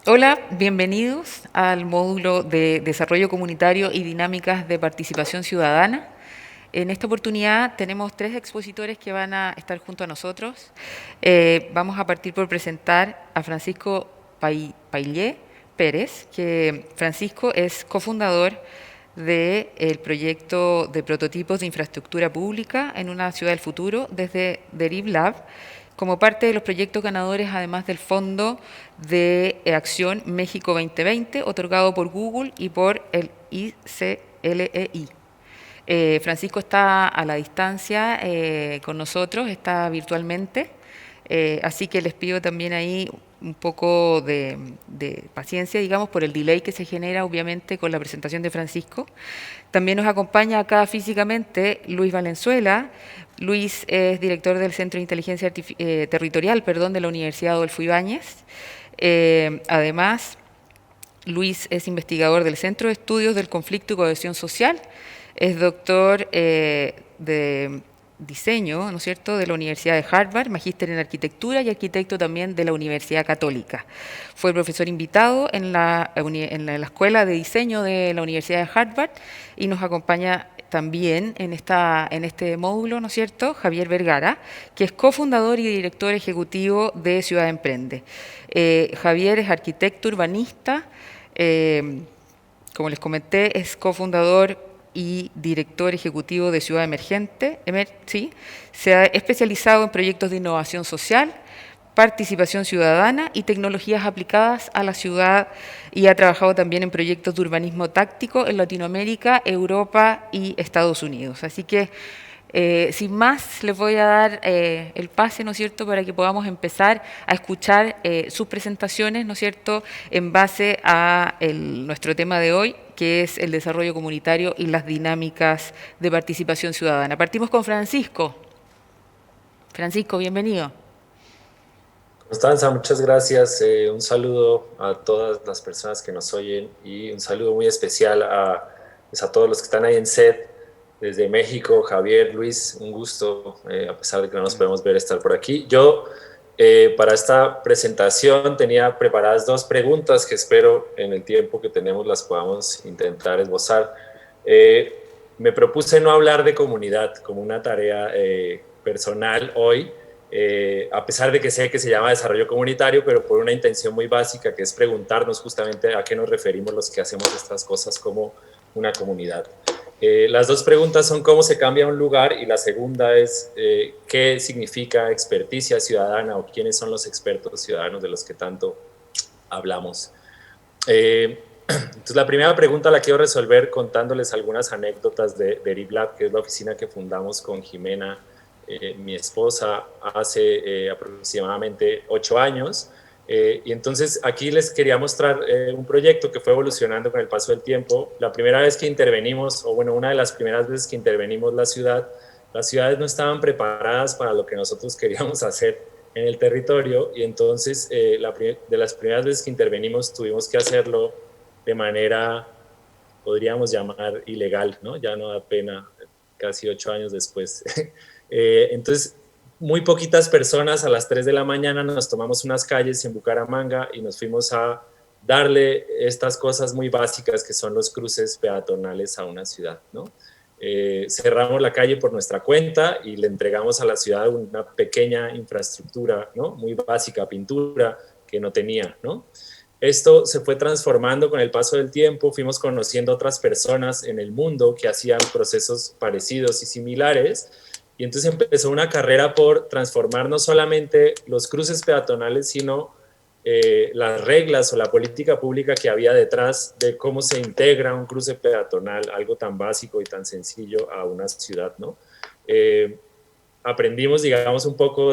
Hola, bienvenidos al módulo de Desarrollo Comunitario y Dinámicas de Participación Ciudadana. En esta oportunidad tenemos tres expositores que van a estar junto a nosotros. Vamos a partir por presentar a Francisco Paillé Pérez, que Francisco es cofundador del proyecto de prototipos de infraestructura pública en una ciudad del futuro desde Deriv Lab, como parte de los proyectos ganadores, además del Fondo de Acción México 2020, otorgado por Google y por el ICLEI. Francisco está a la distancia con nosotros, está virtualmente, así que les pido también ahí un poco de paciencia, digamos, por el delay que se genera, obviamente, con la presentación de Francisco. También nos acompaña acá físicamente Luis Valenzuela. Luis es director del Centro de Inteligencia Territorial, perdón, de la Universidad Adolfo Ibáñez. Además, Luis es investigador del Centro de Estudios del Conflicto y Cohesión Social, es doctor de diseño, ¿no es cierto?, de la Universidad de Harvard, magíster en arquitectura y arquitecto también de la Universidad Católica. Fue profesor invitado en la Escuela de Diseño de la Universidad de Harvard y nos acompaña también en este módulo, ¿no es cierto?, Javier Vergara, que es cofundador y director ejecutivo de Ciudad Emprende. Javier es arquitecto urbanista, eh, como les comenté, es cofundador y director ejecutivo de Ciudad Emergente, ¿sí? Se ha especializado en proyectos de innovación social, participación ciudadana y tecnologías aplicadas a la ciudad y ha trabajado también en proyectos de urbanismo táctico en Latinoamérica, Europa y Estados Unidos. Así que sin más, les voy a dar el pase, ¿no es cierto?, para que podamos empezar a escuchar sus presentaciones, ¿no es cierto?, en base a nuestro tema de hoy, que es el desarrollo comunitario y las dinámicas de participación ciudadana. Partimos con Francisco. Francisco, bienvenido. Constanza, muchas gracias. Un saludo a todas las personas que nos oyen y un saludo muy especial pues, a todos los que están ahí en set desde México. Javier, Luis, un gusto, a pesar de que no nos podemos ver, estar por aquí. Yo, para esta presentación, tenía preparadas dos preguntas que espero en el tiempo que tenemos las podamos intentar esbozar. Me propuse no hablar de comunidad como una tarea personal hoy, a pesar de que sé que se llama desarrollo comunitario, pero por una intención muy básica, que es preguntarnos justamente a qué nos referimos los que hacemos estas cosas como una comunidad. Las dos preguntas son cómo se cambia un lugar y la segunda es qué significa experticia ciudadana o quiénes son los expertos ciudadanos de los que tanto hablamos. Entonces, la primera pregunta la quiero resolver contándoles algunas anécdotas de Deriv que es la oficina que fundamos con Jimena, mi esposa, hace aproximadamente 8 años. Y entonces aquí les quería mostrar un proyecto que fue evolucionando con el paso del tiempo. La primera vez que intervenimos, o bueno, una de las primeras veces que intervenimos las ciudades no estaban preparadas para lo que nosotros queríamos hacer en el territorio y entonces de las primeras veces que intervenimos tuvimos que hacerlo de manera, podríamos llamar, ilegal, ¿no? Ya no da pena, casi 8 años después. Entonces, muy poquitas personas a las 3 de la mañana nos tomamos unas calles en Bucaramanga y nos fuimos a darle estas cosas muy básicas que son los cruces peatonales a una ciudad, ¿no? Cerramos la calle por nuestra cuenta y le entregamos a la ciudad una pequeña infraestructura, ¿no? Muy básica, pintura que no tenía, ¿no? Esto se fue transformando con el paso del tiempo, fuimos conociendo otras personas en el mundo que hacían procesos parecidos y similares, y entonces empezó una carrera por transformar no solamente los cruces peatonales, sino las reglas o la política pública que había detrás de cómo se integra un cruce peatonal, algo tan básico y tan sencillo, a una ciudad, ¿no? Aprendimos, digamos, un poco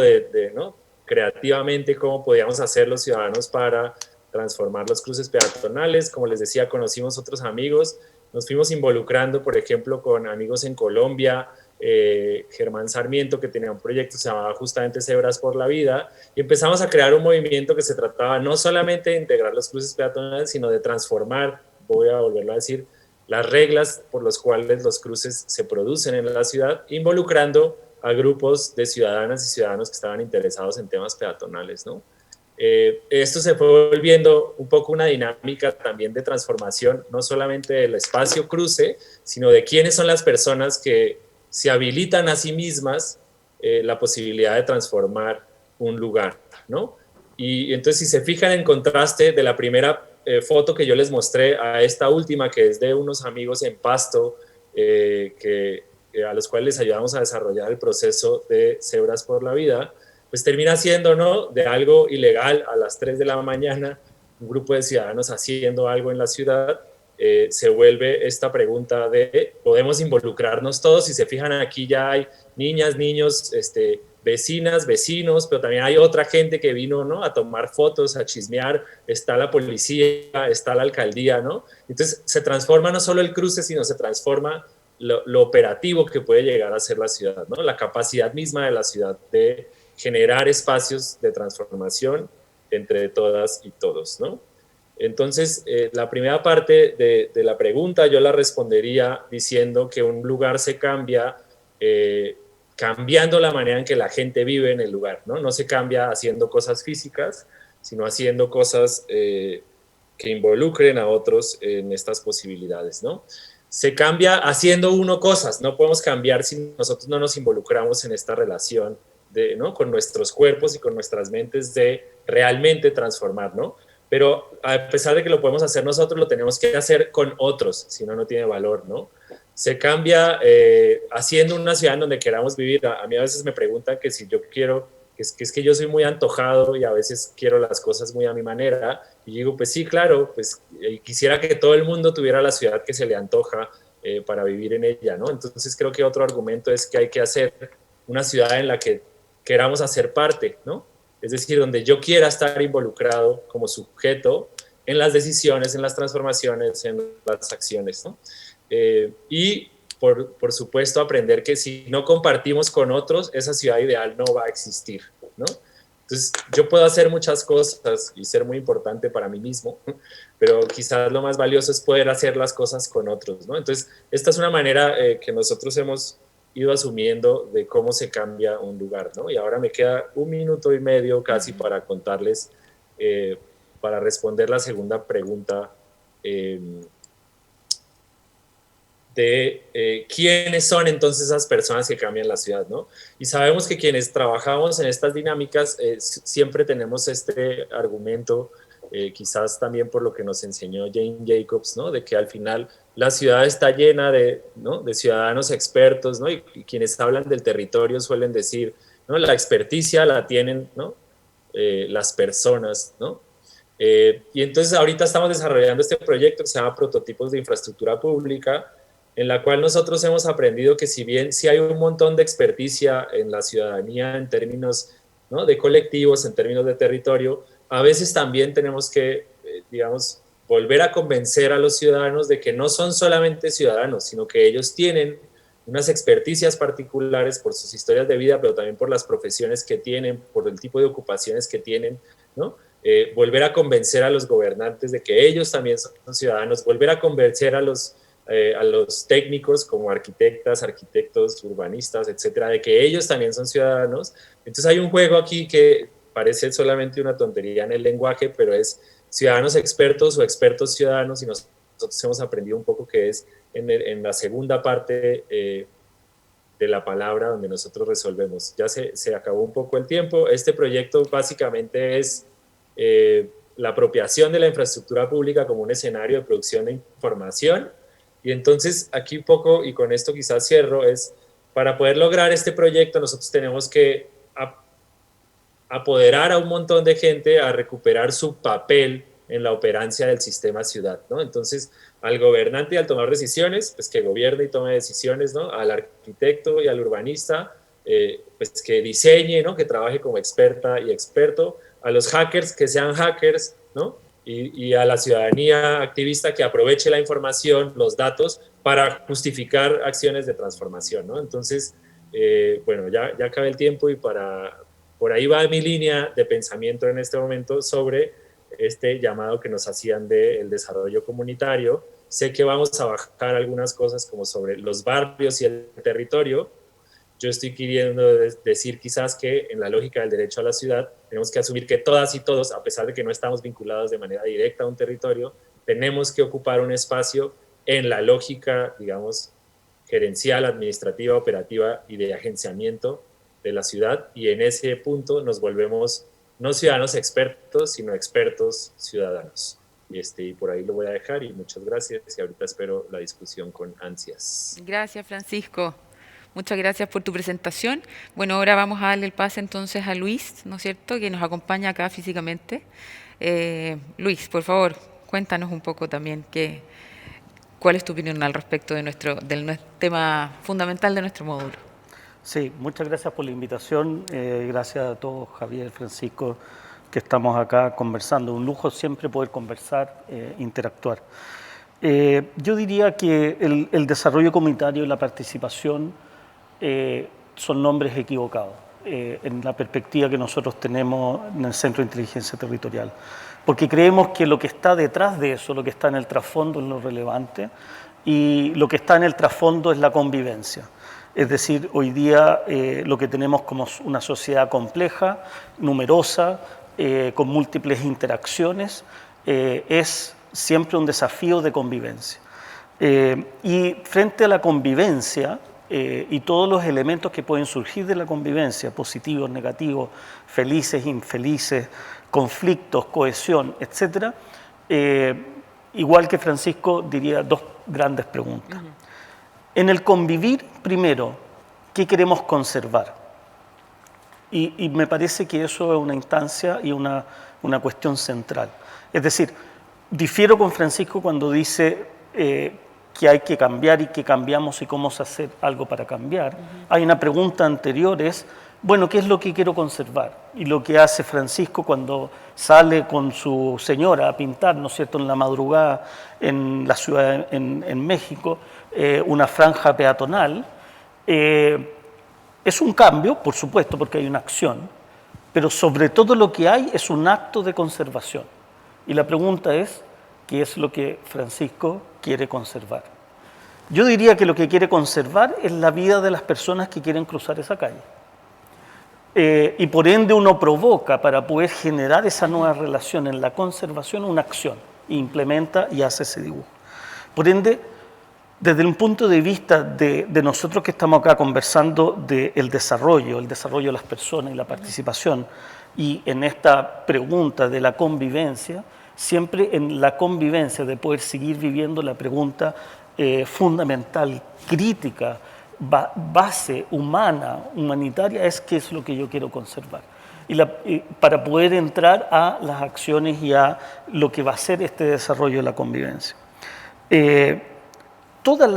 ¿no? creativamente cómo podíamos hacer los ciudadanos para transformar los cruces peatonales. Como les decía, conocimos otros amigos, nos fuimos involucrando, por ejemplo, con amigos en Colombia, Germán Sarmiento, que tenía un proyecto que se llamaba justamente Cebras por la Vida, y empezamos a crear un movimiento que se trataba no solamente de integrar los cruces peatonales, sino de transformar, voy a volverlo a decir, las reglas por las cuales los cruces se producen en la ciudad, involucrando a grupos de ciudadanas y ciudadanos que estaban interesados en temas peatonales, ¿no? Esto se fue volviendo un poco una dinámica también de transformación, no solamente del espacio cruce, sino de quiénes son las personas que se habilitan a sí mismas la posibilidad de transformar un lugar, ¿no? Y entonces, si se fijan en contraste de la primera foto que yo les mostré a esta última, que es de unos amigos en Pasto, a los cuales les ayudamos a desarrollar el proceso de Cebras por la Vida, pues termina siendo, ¿no?, de algo ilegal a las 3 de la mañana, un grupo de ciudadanos haciendo algo en la ciudad, se vuelve esta pregunta de, ¿podemos involucrarnos todos? Si se fijan, aquí ya hay niñas, niños, vecinas, vecinos, pero también hay otra gente que vino, ¿no?, a tomar fotos, a chismear, está la policía, está la alcaldía, ¿no? Entonces se transforma no solo el cruce, sino se transforma lo operativo que puede llegar a ser la ciudad, ¿no? La capacidad misma de la ciudad de generar espacios de transformación entre todas y todos, ¿no? Entonces, la primera parte de la pregunta yo la respondería diciendo que un lugar se cambia cambiando la manera en que la gente vive en el lugar, ¿no? No se cambia haciendo cosas físicas, sino haciendo cosas que involucren a otros en estas posibilidades, ¿no? Se cambia haciendo uno cosas, no podemos cambiar si nosotros no nos involucramos en esta relación ¿no?, con nuestros cuerpos y con nuestras mentes de realmente transformar, ¿no? Pero a pesar de que lo podemos hacer nosotros, lo tenemos que hacer con otros, si no, no tiene valor, ¿no? Se cambia haciendo una ciudad en donde queramos vivir. A mí a veces me preguntan que si yo quiero, es que yo soy muy antojado y a veces quiero las cosas muy a mi manera, y digo, pues sí, claro, pues quisiera que todo el mundo tuviera la ciudad que se le antoja para vivir en ella, ¿no? Entonces creo que otro argumento es que hay que hacer una ciudad en la que queramos hacer parte, ¿no? Es decir, donde yo quiera estar involucrado como sujeto en las decisiones, en las transformaciones, en las acciones, ¿no? Y por supuesto aprender que si no compartimos con otros, esa ciudad ideal no va a existir, ¿no? Entonces yo puedo hacer muchas cosas y ser muy importante para mí mismo, pero quizás lo más valioso es poder hacer las cosas con otros, ¿no? Entonces esta es una manera que nosotros hemos ido asumiendo de cómo se cambia un lugar, ¿no? Y ahora me queda 1 minuto y medio casi para contarles, para responder la segunda pregunta de quiénes son entonces esas personas que cambian la ciudad, ¿no? Y sabemos que quienes trabajamos en estas dinámicas siempre tenemos este argumento, quizás también por lo que nos enseñó Jane Jacobs, ¿no? De que al final la ciudad está llena de, ¿no?, de ciudadanos expertos, ¿no? Y quienes hablan del territorio suelen decir, ¿no?, la experticia la tienen, ¿no?, las personas, ¿no? Y entonces ahorita estamos desarrollando este proyecto que se llama Prototipos de Infraestructura Pública, en la cual nosotros hemos aprendido que si bien sí hay un montón de experticia en la ciudadanía en términos, ¿no?, de colectivos, en términos de territorio, a veces también tenemos que, digamos, volver a convencer a los ciudadanos de que no son solamente ciudadanos, sino que ellos tienen unas experticias particulares por sus historias de vida, pero también por las profesiones que tienen, por el tipo de ocupaciones que tienen, ¿no? Volver a convencer a los gobernantes de que ellos también son ciudadanos, volver a convencer a los técnicos como arquitectas, arquitectos, urbanistas, etcétera, de que ellos también son ciudadanos. Entonces hay un juego aquí que parece solamente una tontería en el lenguaje, pero es ciudadanos expertos o expertos ciudadanos, y nosotros hemos aprendido un poco que es en la segunda parte de la palabra donde nosotros resolvemos. Ya se acabó un poco el tiempo. Este proyecto básicamente es la apropiación de la infraestructura pública como un escenario de producción de información. Y entonces aquí un poco, y con esto quizás cierro, es para poder lograr este proyecto nosotros tenemos que apoderar a un montón de gente a recuperar su papel en la operancia del sistema ciudad, ¿no? Entonces, al gobernante y al tomar decisiones, pues que gobierne y tome decisiones, ¿no? Al arquitecto y al urbanista, pues que diseñe, ¿no?, que trabaje como experta y experto, a los hackers que sean hackers, ¿no?, y a la ciudadanía activista que aproveche la información, los datos, para justificar acciones de transformación, ¿no? Entonces, bueno, ya acabé el tiempo y por ahí va mi línea de pensamiento en este momento sobre este llamado que nos hacían del desarrollo comunitario. Sé que vamos a bajar algunas cosas como sobre los barrios y el territorio, yo estoy queriendo decir quizás que en la lógica del derecho a la ciudad tenemos que asumir que todas y todos, a pesar de que no estamos vinculados de manera directa a un territorio, tenemos que ocupar un espacio en la lógica, digamos, gerencial, administrativa, operativa y de agenciamiento de la ciudad, y en ese punto nos volvemos no ciudadanos expertos, sino expertos ciudadanos. Y por ahí lo voy a dejar y muchas gracias y ahorita espero la discusión con ansias. Gracias, Francisco. Muchas gracias por tu presentación. Bueno, ahora vamos a darle el pase entonces a Luis, ¿no es cierto?, que nos acompaña acá físicamente. Luis, por favor, cuéntanos un poco también cuál es tu opinión al respecto de del tema fundamental de nuestro módulo. Sí, muchas gracias por la invitación. Gracias a todos, Javier, Francisco, que estamos acá conversando. Un lujo siempre poder conversar, interactuar. Yo diría que el desarrollo comunitario y la participación son nombres equivocados en la perspectiva que nosotros tenemos en el Centro de Inteligencia Territorial. Porque creemos que lo que está detrás de eso, lo que está en el trasfondo es lo relevante, y lo que está en el trasfondo es la convivencia. Es decir, hoy día lo que tenemos como una sociedad compleja, numerosa, con múltiples interacciones, es siempre un desafío de convivencia. Y frente a la convivencia y todos los elementos que pueden surgir de la convivencia, positivos, negativos, felices, infelices, conflictos, cohesión, etc., igual que Francisco, diría dos grandes preguntas. En el convivir, primero, ¿qué queremos conservar? Y me parece que eso es una instancia y una cuestión central. Es decir, difiero con Francisco cuando dice que hay que cambiar y que cambiamos y cómo se hace algo para cambiar. Hay una pregunta anterior, es, bueno, ¿qué es lo que quiero conservar? Y lo que hace Francisco cuando sale con su señora a pintar, ¿no es cierto?, en la madrugada en la ciudad, en México, una franja peatonal, es un cambio, por supuesto, porque hay una acción, pero sobre todo lo que hay es un acto de conservación. Y la pregunta es, ¿qué es lo que Francisco quiere conservar? Yo diría que lo que quiere conservar es la vida de las personas que quieren cruzar esa calle. Y por ende uno provoca para poder generar esa nueva relación en la conservación una acción, e implementa y hace ese dibujo. Por ende, desde un punto de vista de nosotros que estamos acá conversando del desarrollo, el desarrollo de las personas y la participación, y en esta pregunta de la convivencia, siempre en la convivencia de poder seguir viviendo la pregunta fundamental, crítica, base humana, humanitaria, es qué es lo que yo quiero conservar. Y para poder entrar a las acciones y a lo que va a ser este desarrollo de la convivencia. Toda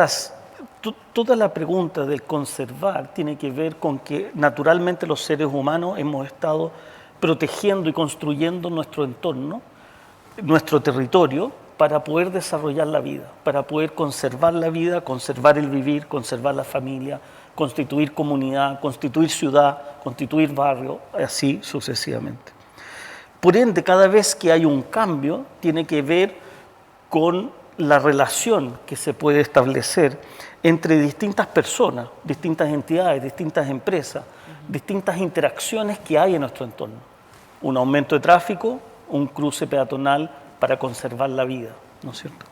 la pregunta del conservar tiene que ver con que naturalmente los seres humanos hemos estado protegiendo y construyendo nuestro entorno, nuestro territorio, para poder desarrollar la vida, para poder conservar la vida, conservar el vivir, conservar la familia, constituir comunidad, constituir ciudad, constituir barrio, así sucesivamente. Por ende, cada vez que hay un cambio, tiene que ver con la relación que se puede establecer entre distintas personas, distintas entidades, distintas empresas, distintas interacciones que hay en nuestro entorno. Un aumento de tráfico, un cruce peatonal para conservar la vida, ¿no es cierto?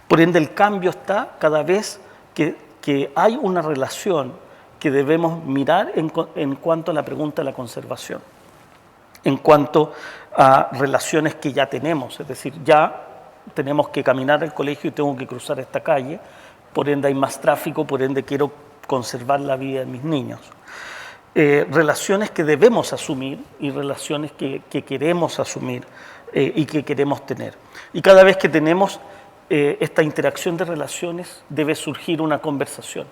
Por ende, el cambio está cada vez que hay una relación que debemos mirar en cuanto a la pregunta de la conservación, en cuanto a relaciones que ya tenemos, es decir, ya tenemos que caminar al colegio y tengo que cruzar esta calle, por ende hay más tráfico, por ende quiero conservar la vida de mis niños. Relaciones que debemos asumir y relaciones que queremos asumir y que queremos tener. Y cada vez que tenemos esta interacción de relaciones debe surgir una conversación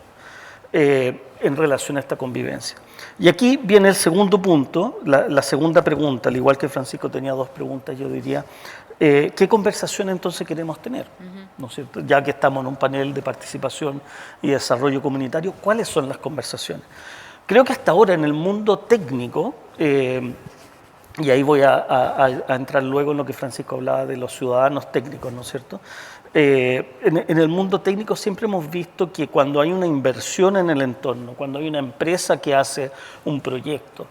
en relación a esta convivencia. Y aquí viene el segundo punto, la segunda pregunta, al igual que Francisco tenía dos preguntas, yo diría, ¿qué conversación entonces queremos tener? ¿No es cierto? Ya que estamos en un panel de participación y desarrollo comunitario, ¿cuáles son las conversaciones? Creo que hasta ahora en el mundo técnico y ahí voy a entrar luego en lo que Francisco hablaba de los ciudadanos técnicos, ¿no es cierto? En el mundo técnico siempre hemos visto que cuando hay una inversión en el entorno, cuando hay una empresa que hace un proyecto,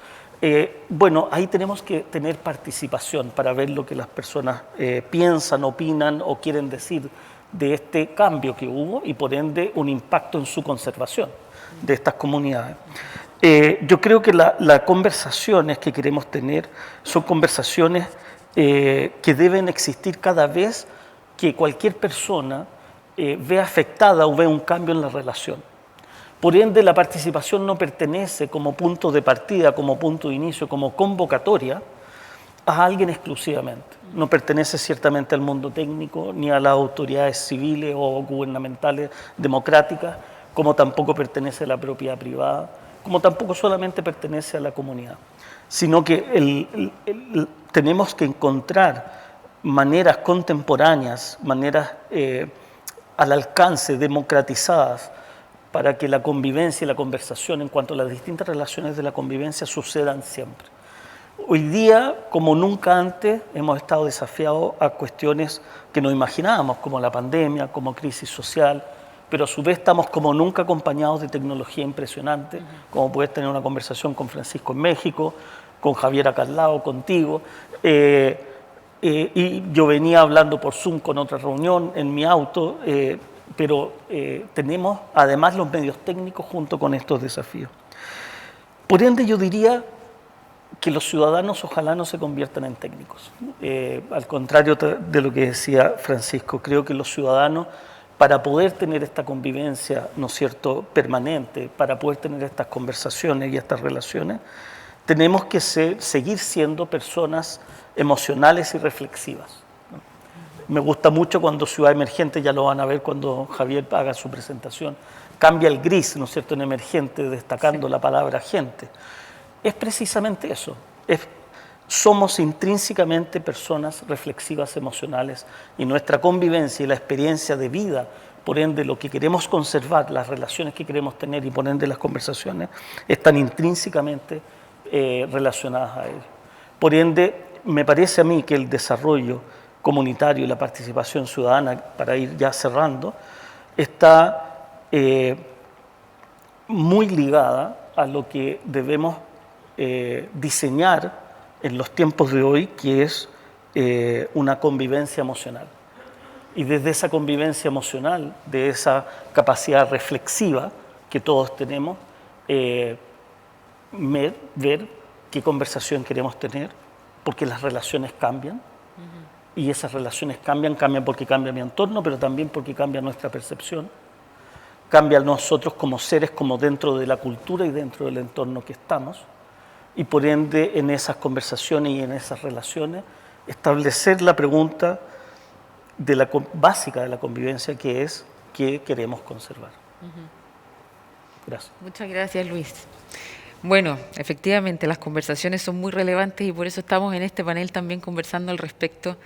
bueno, ahí tenemos que tener participación para ver lo que las personas piensan, opinan o quieren decir de este cambio que hubo y por ende un impacto en su conservación de estas comunidades. Yo creo que las conversaciones que queremos tener son conversaciones que deben existir cada vez que cualquier persona vea afectada o vea un cambio en la relación. Por ende, la participación no pertenece como punto de partida, como punto de inicio, como convocatoria a alguien exclusivamente. No pertenece ciertamente al mundo técnico, ni a las autoridades civiles o gubernamentales democráticas, como tampoco pertenece a la propiedad privada, como tampoco solamente pertenece a la comunidad, sino que tenemos que encontrar maneras contemporáneas, maneras al alcance, democratizadas, para que la convivencia y la conversación en cuanto a las distintas relaciones de la convivencia sucedan siempre. Hoy día, como nunca antes, hemos estado desafiados a cuestiones que no imaginábamos, como la pandemia, como crisis social, pero a su vez estamos como nunca acompañados de tecnología impresionante, como puedes tener una conversación con Francisco en México, con Javier acá al lado, contigo, y yo venía hablando por Zoom con otra reunión en mi auto, pero tenemos además los medios técnicos junto con estos desafíos. Por ende, yo diría que los ciudadanos ojalá no se conviertan en técnicos. Al contrario de lo que decía Francisco, creo que los ciudadanos, para poder tener esta convivencia, ¿no es cierto?, permanente, para poder tener estas conversaciones y estas relaciones, tenemos que seguir siendo personas emocionales y reflexivas, ¿no? Me gusta mucho cuando Ciudad Emergente, ya lo van a ver cuando Javier haga su presentación, cambia el gris, ¿no es cierto?, en emergente, destacando la palabra gente. Es precisamente eso, somos intrínsecamente personas reflexivas, emocionales, y nuestra convivencia y la experiencia de vida, por ende lo que queremos conservar, las relaciones que queremos tener y por ende las conversaciones, están intrínsecamente relacionadas a ello. Por ende, me parece a mí que el desarrollo comunitario y la participación ciudadana, para ir ya cerrando, está muy ligada a lo que debemos diseñar en los tiempos de hoy, que es una convivencia emocional. Y desde esa convivencia emocional, de esa capacidad reflexiva que todos tenemos, ver qué conversación queremos tener, porque las relaciones cambian, y esas relaciones cambian porque cambia mi entorno, pero también porque cambia nuestra percepción, cambia nosotros como seres, como dentro de la cultura y dentro del entorno que estamos, y por ende en esas conversaciones y en esas relaciones establecer la pregunta básica de la convivencia, que es ¿qué queremos conservar? Gracias. Muchas gracias, Luis. Bueno, efectivamente las conversaciones son muy relevantes y por eso estamos en este panel también conversando al respecto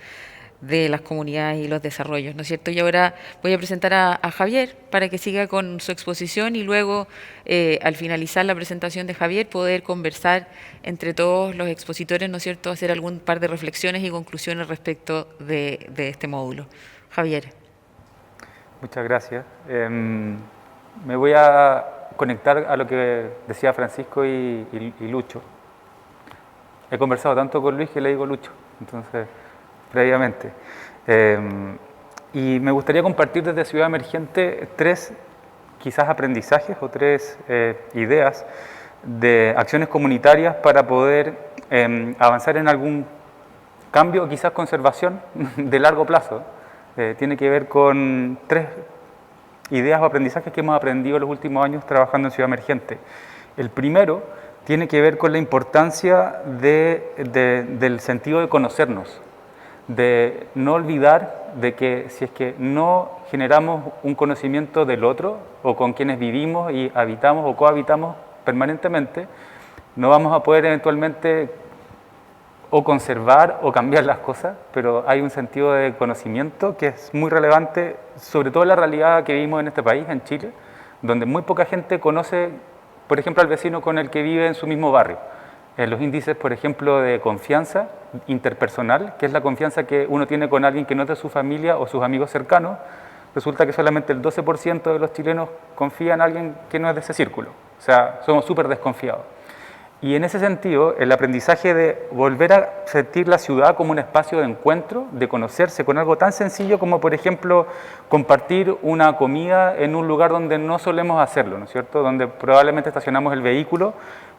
de las comunidades y los desarrollos, ¿no es cierto? Y ahora voy a presentar a Javier para que siga con su exposición y luego, al finalizar la presentación de Javier, poder conversar entre todos los expositores, ¿no es cierto?, hacer algún par de reflexiones y conclusiones respecto de este módulo. Javier. Muchas gracias. Me voy a conectar a lo que decía Francisco y Lucho. He conversado tanto con Luis que le digo Lucho, entonces, previamente. Y me gustaría compartir desde Ciudad Emergente tres quizás aprendizajes o tres ideas de acciones comunitarias para poder avanzar en algún cambio o quizás conservación de largo plazo. Tiene que ver con tres ideas o aprendizajes que hemos aprendido en los últimos años trabajando en Ciudad Emergente. El primero tiene que ver con la importancia del sentido de conocernos, de no olvidar de que si es que no generamos un conocimiento del otro o con quienes vivimos y habitamos o cohabitamos permanentemente, no vamos a poder eventualmente o conservar o cambiar las cosas, pero hay un sentido de conocimiento que es muy relevante, sobre todo en la realidad que vivimos en este país, en Chile, donde muy poca gente conoce, por ejemplo, al vecino con el que vive en su mismo barrio. los índices, por ejemplo, de confianza interpersonal, que es la confianza que uno tiene con alguien que no es de su familia o sus amigos cercanos, resulta que solamente el 12% de los chilenos confía en alguien que no es de ese círculo. O sea, somos súper desconfiados. Y en ese sentido, el aprendizaje de volver a sentir la ciudad como un espacio de encuentro, de conocerse con algo tan sencillo como, por ejemplo, compartir una comida en un lugar donde no solemos hacerlo, ¿no es cierto? Donde probablemente estacionamos el vehículo,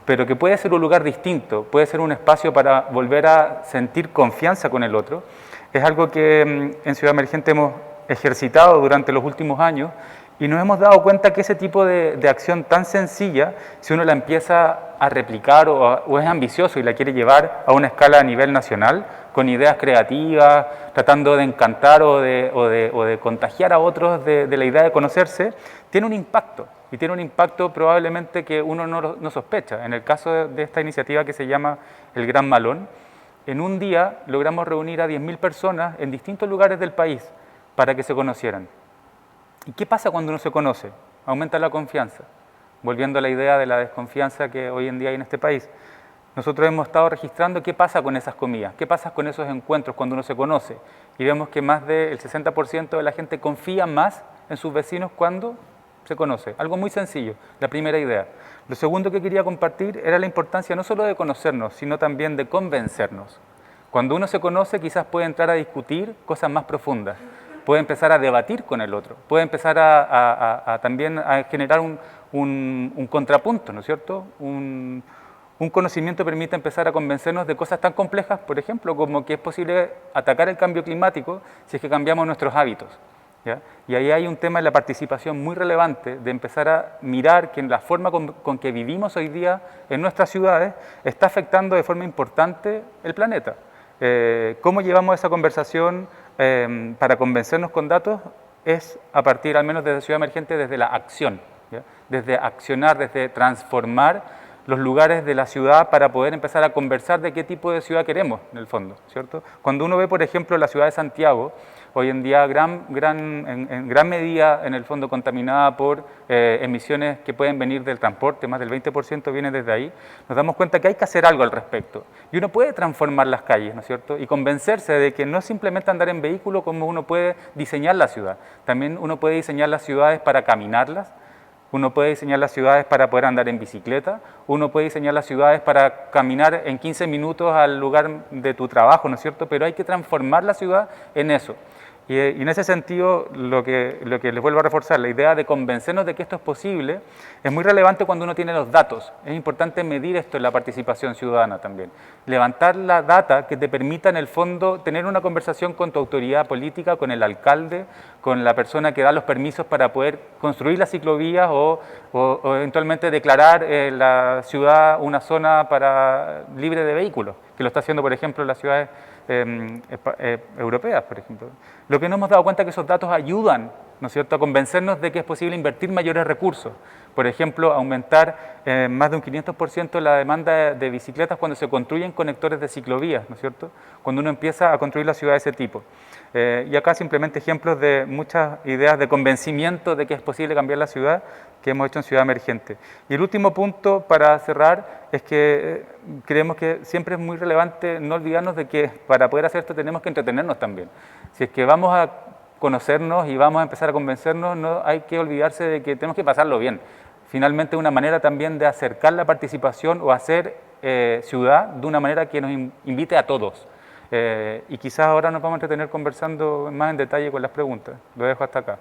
pero que puede ser un lugar distinto, puede ser un espacio para volver a sentir confianza con el otro. Es algo que en Ciudad Emergente hemos ejercitado durante los últimos años y nos hemos dado cuenta que ese tipo de acción tan sencilla, si uno la empieza a replicar o es ambicioso y la quiere llevar a una escala a nivel nacional, con ideas creativas, tratando de encantar o de contagiar a otros de la idea de conocerse, tiene un impacto. Y tiene un impacto probablemente que uno no sospecha. En el caso de esta iniciativa que se llama El Gran Malón, en un día logramos reunir a 10.000 personas en distintos lugares del país para que se conocieran. ¿Y qué pasa cuando uno se conoce? Aumenta la confianza. Volviendo a la idea de la desconfianza que hoy en día hay en este país. Nosotros hemos estado registrando qué pasa con esas comidas, qué pasa con esos encuentros cuando uno se conoce. Y vemos que más del 60% de la gente confía más en sus vecinos cuando se conoce. Algo muy sencillo, la primera idea. Lo segundo que quería compartir era la importancia no solo de conocernos, sino también de convencernos. Cuando uno se conoce, quizás puede entrar a discutir cosas más profundas, puede empezar a debatir con el otro, puede empezar también a generar un contrapunto, ¿no es cierto? Un conocimiento permite empezar a convencernos de cosas tan complejas, por ejemplo, como que es posible atacar el cambio climático si es que cambiamos nuestros hábitos. ¿Ya? Y ahí hay un tema de la participación muy relevante, de empezar a mirar que la forma con que vivimos hoy día en nuestras ciudades está afectando de forma importante el planeta. ¿Cómo llevamos esa conversación para convencernos con datos? Es a partir, al menos desde Ciudad Emergente, desde la acción, ¿ya? Desde accionar, desde transformar los lugares de la ciudad para poder empezar a conversar de qué tipo de ciudad queremos, en el fondo, ¿cierto? Cuando uno ve, por ejemplo, la ciudad de Santiago, hoy en día en gran medida, en el fondo, contaminada por emisiones que pueden venir del transporte, más del 20% viene desde ahí, nos damos cuenta que hay que hacer algo al respecto. Y uno puede transformar las calles, ¿no es cierto? Y convencerse de que no es simplemente andar en vehículo como uno puede diseñar la ciudad. También uno puede diseñar las ciudades para caminarlas, uno puede diseñar las ciudades para poder andar en bicicleta, uno puede diseñar las ciudades para caminar en 15 minutos al lugar de tu trabajo, ¿no es cierto? Pero hay que transformar la ciudad en eso. Y en ese sentido, lo que les vuelvo a reforzar, la idea de convencernos de que esto es posible, es muy relevante cuando uno tiene los datos. Es importante medir esto en la participación ciudadana también. Levantar la data que te permita, en el fondo, tener una conversación con tu autoridad política, con el alcalde, con la persona que da los permisos para poder construir las ciclovías o eventualmente declarar la ciudad una zona libre de vehículos, que lo está haciendo, por ejemplo, en las ciudades europeas, por ejemplo. Lo que nos hemos dado cuenta es que esos datos ayudan, ¿no es cierto?, a convencernos de que es posible invertir mayores recursos. Por ejemplo, aumentar más de un 500% la demanda de bicicletas cuando se construyen conectores de ciclovías, ¿no es cierto?, cuando uno empieza a construir la ciudad de ese tipo. Y acá simplemente ejemplos de muchas ideas de convencimiento de que es posible cambiar la ciudad que hemos hecho en Ciudad Emergente. Y el último punto para cerrar es que creemos que siempre es muy relevante no olvidarnos de que para poder hacer esto tenemos que entretenernos también. Si es que vamos a conocernos y vamos a empezar a convencernos, no hay que olvidarse de que tenemos que pasarlo bien. Finalmente, una manera también de acercar la participación o hacer ciudad de una manera que nos invite a todos. Y quizás ahora nos vamos a entretener conversando más en detalle con las preguntas. Lo dejo hasta acá.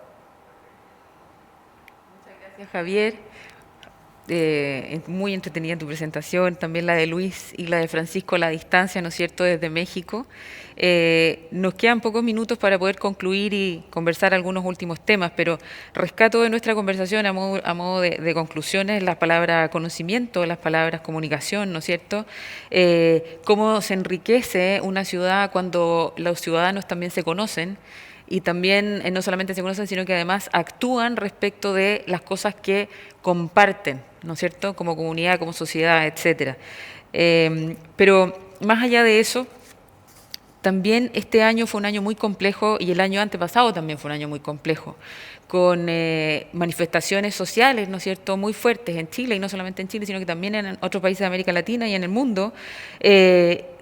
Muchas gracias, Javier. Muy entretenida tu presentación, también la de Luis y la de Francisco a la distancia, ¿no es cierto?, desde México. Nos quedan pocos minutos para poder concluir y conversar algunos últimos temas, pero rescato de nuestra conversación a modo de conclusiones las palabras conocimiento, las palabras comunicación, ¿no es cierto? Cómo se enriquece una ciudad cuando los ciudadanos también se conocen, y también no solamente se conocen, sino que además actúan respecto de las cosas que comparten, ¿no es cierto?, como comunidad, como sociedad, etcétera. Pero más allá de eso, también este año fue un año muy complejo y el año antepasado también fue un año muy complejo, con manifestaciones sociales, ¿no es cierto?, muy fuertes en Chile, y no solamente en Chile, sino que también en otros países de América Latina y en el mundo,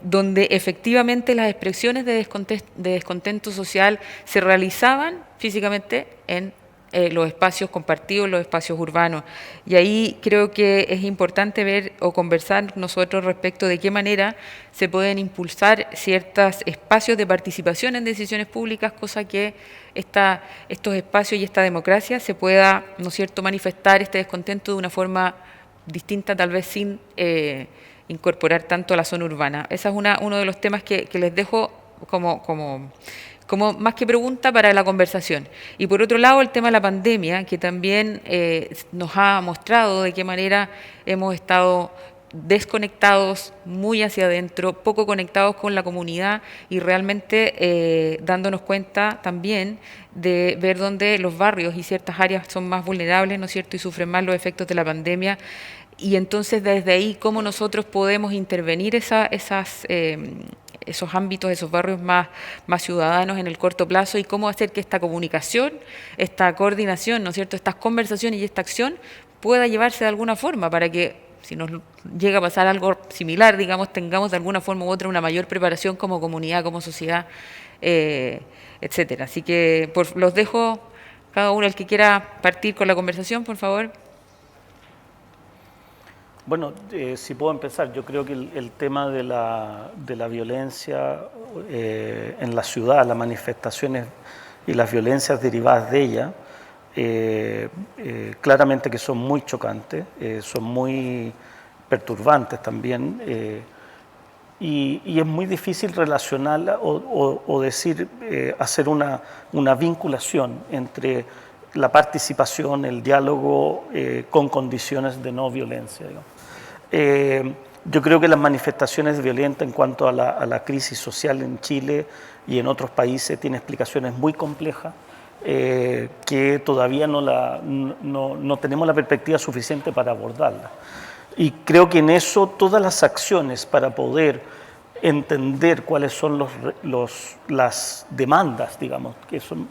donde efectivamente las expresiones de descontento social se realizaban físicamente en los espacios compartidos, los espacios urbanos. Y ahí creo que es importante ver o conversar nosotros respecto de qué manera se pueden impulsar ciertos espacios de participación en decisiones públicas, cosa que estos espacios y esta democracia se pueda, ¿no es cierto?, manifestar este descontento de una forma distinta, tal vez sin incorporar tanto a la zona urbana. Ese es uno de los temas que les dejo como más que pregunta para la conversación. Y por otro lado, el tema de la pandemia, que también nos ha mostrado de qué manera hemos estado desconectados, muy hacia adentro, poco conectados con la comunidad y realmente dándonos cuenta también de ver dónde los barrios y ciertas áreas son más vulnerables, ¿no es cierto?, y sufren más los efectos de la pandemia. Y entonces desde ahí, ¿cómo nosotros podemos intervenir esos ámbitos, esos barrios más ciudadanos en el corto plazo, y cómo hacer que esta comunicación, esta coordinación, ¿no es cierto?, estas conversaciones y esta acción pueda llevarse de alguna forma para que, si nos llega a pasar algo similar, digamos, tengamos de alguna forma u otra una mayor preparación como comunidad, como sociedad, etcétera. Así que los dejo, cada uno, el que quiera partir con la conversación, por favor. Bueno, si puedo empezar, yo creo que el tema de la violencia en la ciudad, las manifestaciones y las violencias derivadas de ella, claramente que son muy chocantes, son muy perturbantes también, y es muy difícil relacionarla o decir, hacer una vinculación entre la participación, el diálogo con condiciones de no violencia, digamos. Yo creo que las manifestaciones violentas en cuanto a la crisis social en Chile y en otros países tienen explicaciones muy complejas que todavía no tenemos la perspectiva suficiente para abordarlas. Y creo que en eso todas las acciones para poder entender cuáles son las demandas, digamos,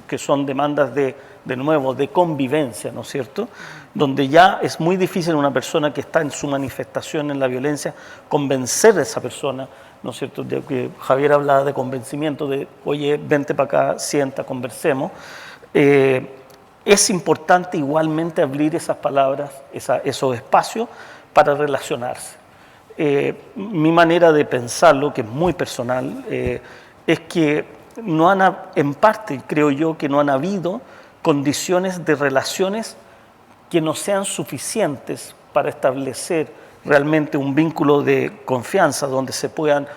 que son demandas de nuevo, de convivencia, ¿no es cierto?, donde ya es muy difícil una persona que está en su manifestación en la violencia convencer a esa persona, ¿no es cierto?, de que Javier hablaba de convencimiento, de oye, vente para acá, sienta, conversemos. Es importante igualmente abrir esas palabras, esos espacios para relacionarse. Mi manera de pensarlo, que es muy personal, es que en parte creo yo que no han habido condiciones de relaciones que no sean suficientes para establecer realmente un vínculo de confianza donde se puedan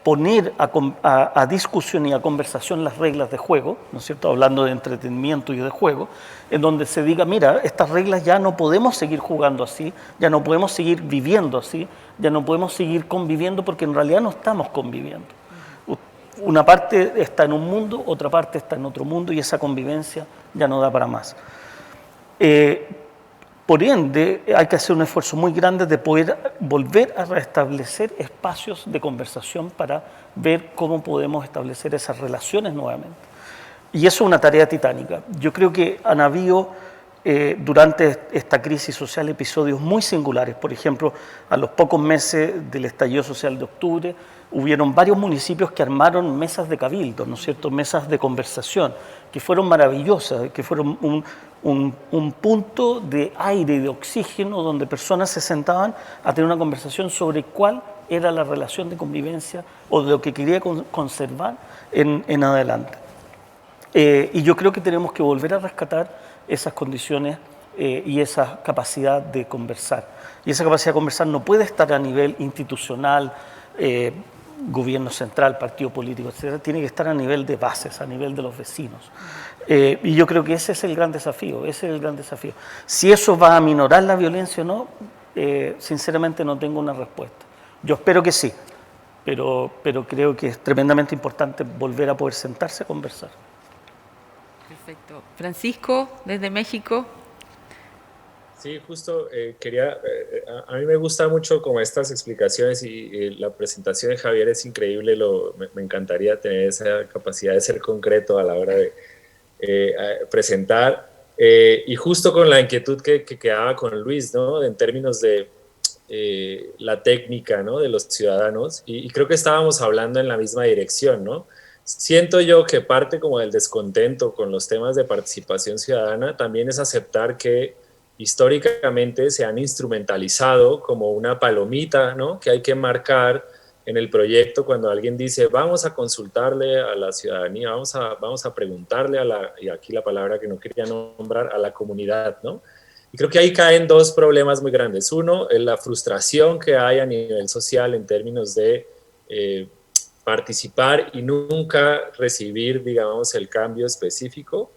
poner a discusión y a conversación las reglas de juego, ¿no es cierto?, hablando de entretenimiento y de juego, en donde se diga, mira, estas reglas ya no podemos seguir jugando así, ya no podemos seguir viviendo así, ya no podemos seguir conviviendo porque en realidad no estamos conviviendo. Una parte está en un mundo, otra parte está en otro mundo y esa convivencia ya no da para más. Por ende, hay que hacer un esfuerzo muy grande de poder volver a restablecer espacios de conversación para ver cómo podemos establecer esas relaciones nuevamente. Y eso es una tarea titánica. Yo creo que han habido durante esta crisis social episodios muy singulares. Por ejemplo, a los pocos meses del estallido social de octubre, hubieron varios municipios que armaron mesas de cabildo, ¿no es cierto?, mesas de conversación, que fueron maravillosas, que fueron un punto de aire y de oxígeno donde personas se sentaban a tener una conversación sobre cuál era la relación de convivencia o de lo que quería conservar en adelante. Y yo creo que tenemos que volver a rescatar esas condiciones y esa capacidad de conversar. Y esa capacidad de conversar no puede estar a nivel institucional, gobierno central, partido político, etc. Tiene que estar a nivel de bases, a nivel de los vecinos. Y yo creo que ese es el gran desafío, Si eso va a aminorar la violencia o no, sinceramente no tengo una respuesta. Yo espero que sí, pero creo que es tremendamente importante volver a poder sentarse a conversar. Perfecto. Francisco, desde México. Sí, justo a mí me gusta mucho como estas explicaciones y la presentación de Javier es increíble, me encantaría tener esa capacidad de ser concreto a la hora de presentar. Y justo con la inquietud que quedaba con Luis, ¿no? En términos de la técnica, ¿no? De los ciudadanos, y creo que estábamos hablando en la misma dirección, ¿no? Siento yo que parte como del descontento con los temas de participación ciudadana también es aceptar que históricamente se han instrumentalizado como una palomita, ¿no? Que hay que marcar en el proyecto cuando alguien dice vamos a consultarle a la ciudadanía, vamos a preguntarle y aquí la palabra que no quería nombrar, a la comunidad, ¿no? Y creo que ahí caen dos problemas muy grandes. Uno, la frustración que hay a nivel social en términos de participar y nunca recibir, digamos, el cambio específico,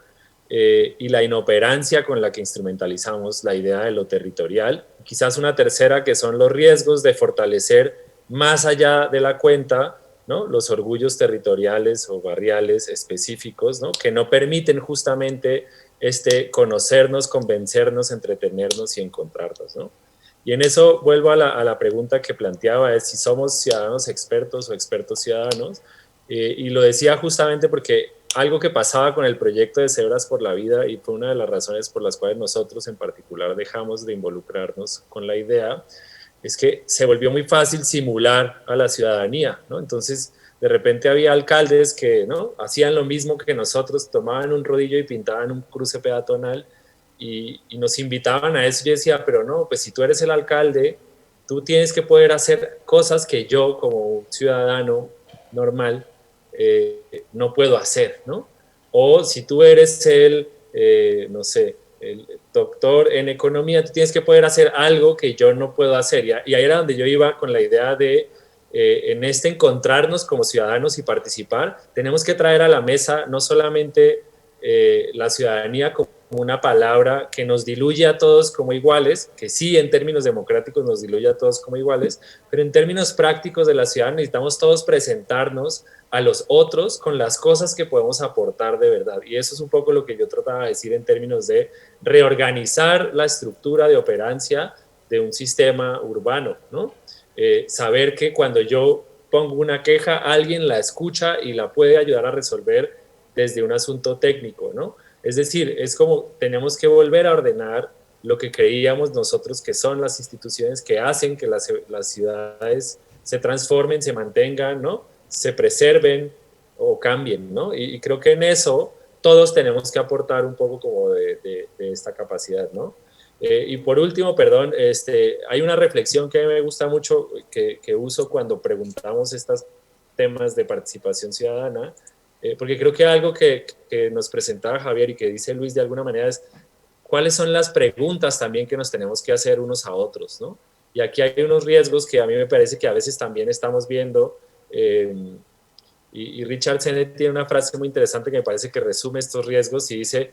y la inoperancia con la que instrumentalizamos la idea de lo territorial. Quizás una tercera, que son los riesgos de fortalecer más allá de la cuenta, ¿no? Los orgullos territoriales o barriales específicos, ¿no? Que no permiten justamente conocernos, convencernos, entretenernos y encontrarnos, ¿no? Y en eso vuelvo a la pregunta que planteaba, es si somos ciudadanos expertos o expertos ciudadanos, y lo decía justamente porque algo que pasaba con el proyecto de Cebras por la Vida, y fue una de las razones por las cuales nosotros en particular dejamos de involucrarnos con la idea, es que se volvió muy fácil simular a la ciudadanía, ¿no? Entonces, de repente había alcaldes que, ¿no? Hacían lo mismo que nosotros, tomaban un rodillo y pintaban un cruce peatonal y nos invitaban a eso. Yo decía, pero no, pues si tú eres el alcalde, tú tienes que poder hacer cosas que yo como ciudadano normal no puedo hacer, ¿no? O si tú eres no sé, el doctor en economía, tú tienes que poder hacer algo que yo no puedo hacer. Y ahí era donde yo iba con la idea de, en encontrarnos como ciudadanos y participar, tenemos que traer a la mesa no solamente la ciudadanía como una palabra que nos diluye a todos como iguales, que sí en términos democráticos nos diluye a todos como iguales, pero en términos prácticos de la ciudad necesitamos todos presentarnos a los otros con las cosas que podemos aportar de verdad. Y eso es un poco lo que yo trataba de decir en términos de reorganizar la estructura de operancia de un sistema urbano, ¿no? Saber que cuando yo pongo una queja, alguien la escucha y la puede ayudar a resolver desde un asunto técnico, ¿no? Es decir, es como tenemos que volver a ordenar lo que creíamos nosotros que son las instituciones que hacen que las ciudades se transformen, se mantengan, ¿no? Se preserven o cambien, ¿no? Y creo que en eso todos tenemos que aportar un poco como de esta capacidad, ¿no? Y por último, perdón, hay una reflexión que me gusta mucho que uso cuando preguntamos estos temas de participación ciudadana, porque creo que algo que nos presentaba Javier y que dice Luis de alguna manera es cuáles son las preguntas también que nos tenemos que hacer unos a otros, ¿no? Y aquí hay unos riesgos que a mí me parece que a veces también estamos viendo, y Richard Sennett tiene una frase muy interesante que me parece que resume estos riesgos y dice,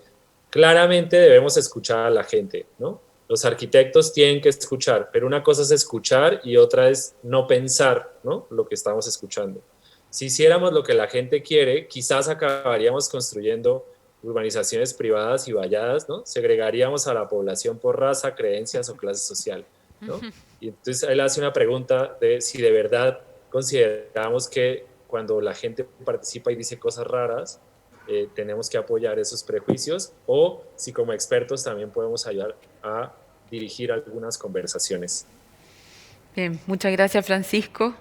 claramente debemos escuchar a la gente, ¿no? Los arquitectos tienen que escuchar, pero una cosa es escuchar y otra es no pensar, ¿no? Lo que estamos escuchando. Si hiciéramos lo que la gente quiere, quizás acabaríamos construyendo urbanizaciones privadas y valladas, ¿no? Segregaríamos a la población por raza, creencias o clase social, ¿no? Y entonces él hace una pregunta de si de verdad consideramos que cuando la gente participa y dice cosas raras, tenemos que apoyar esos prejuicios, o si como expertos también podemos ayudar a dirigir algunas conversaciones. Bien, muchas gracias, Francisco.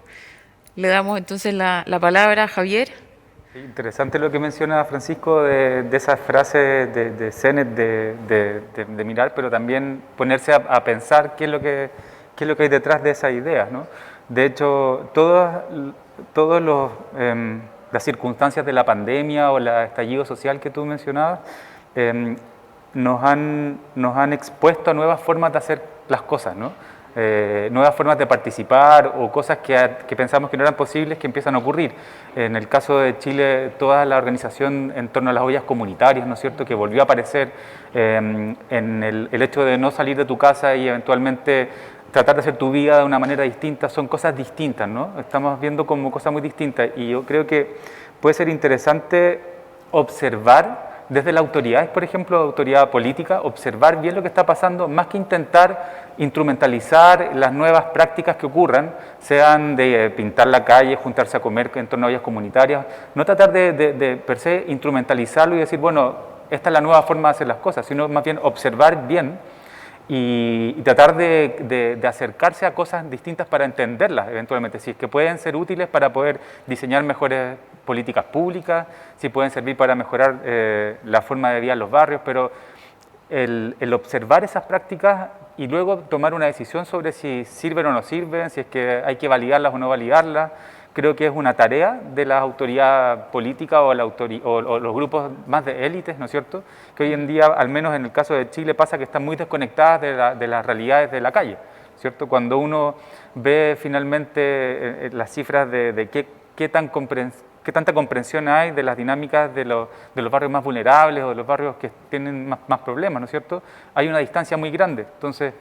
Le damos entonces la palabra a Javier. Sí, interesante lo que menciona Francisco de esa frase de Sennett de mirar, pero también ponerse a pensar qué es lo que hay detrás de esas ideas, ¿no? De hecho, todas las circunstancias de la pandemia o el estallido social que tú mencionabas nos han expuesto a nuevas formas de hacer las cosas, ¿no? Nuevas formas de participar o cosas que pensamos que no eran posibles que empiezan a ocurrir. En el caso de Chile, toda la organización en torno a las ollas comunitarias, ¿no es cierto?, que volvió a aparecer en el hecho de no salir de tu casa y eventualmente tratar de hacer tu vida de una manera distinta, son cosas distintas, ¿no? Estamos viendo como cosas muy distintas y yo creo que puede ser interesante observar desde las autoridades, por ejemplo, autoridad política, observar bien lo que está pasando, más que intentar instrumentalizar las nuevas prácticas que ocurran, sean de pintar la calle, juntarse a comer en torno a ollas comunitarias, no tratar de per se instrumentalizarlo y decir, bueno, esta es la nueva forma de hacer las cosas, sino más bien observar bien y tratar de acercarse a cosas distintas para entenderlas eventualmente, si es que pueden ser útiles para poder diseñar mejores políticas públicas, si pueden servir para mejorar la forma de vida en los barrios, pero el observar esas prácticas y luego tomar una decisión sobre si sirven o no sirven, si es que hay que validarlas o no validarlas, creo que es una tarea de la autoridad política o los grupos más de élites, ¿no es cierto?, que hoy en día, al menos en el caso de Chile, pasa que están muy desconectadas de las realidades de la calle, ¿cierto? Cuando uno ve finalmente las cifras de qué tanta comprensión hay de las dinámicas de los barrios más vulnerables o de los barrios que tienen más problemas, ¿no es cierto?, hay una distancia muy grande. Entonces,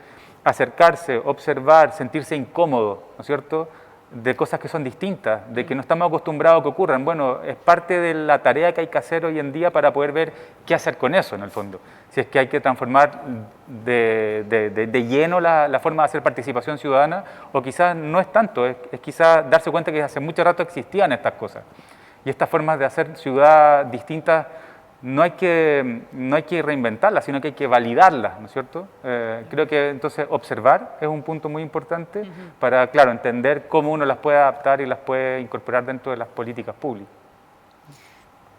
acercarse, observar, sentirse incómodo, ¿no es cierto?, de cosas que son distintas, de que no estamos acostumbrados a que ocurran. Bueno, es parte de la tarea que hay que hacer hoy en día para poder ver qué hacer con eso, en el fondo. Si es que hay que transformar de lleno la forma de hacer participación ciudadana, o quizás no es tanto, es quizás darse cuenta que hace mucho rato existían estas cosas. Y estas formas de hacer ciudad distintas no hay que reinventarlas, sino que hay que validarlas, ¿no es cierto? Creo que entonces observar es un punto muy importante para, claro, entender cómo uno las puede adaptar y las puede incorporar dentro de las políticas públicas.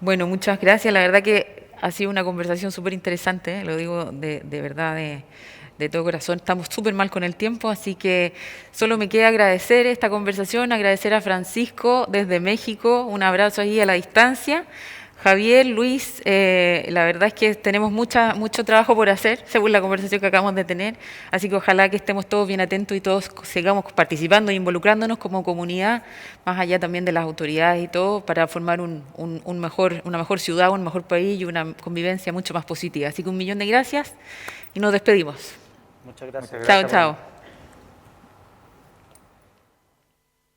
Bueno, muchas gracias. La verdad que ha sido una conversación súper interesante, lo digo de verdad, de todo corazón. Estamos súper mal con el tiempo, así que solo me queda agradecer esta conversación, agradecer a Francisco desde México, un abrazo ahí a la distancia. Javier, Luis, la verdad es que tenemos mucho trabajo por hacer, según la conversación que acabamos de tener, así que ojalá que estemos todos bien atentos y todos sigamos participando e involucrándonos como comunidad, más allá también de las autoridades y todo, para formar una mejor ciudad, un mejor país y una convivencia mucho más positiva. Así que 1.000.000 de gracias y nos despedimos. Muchas gracias. Chao, chao.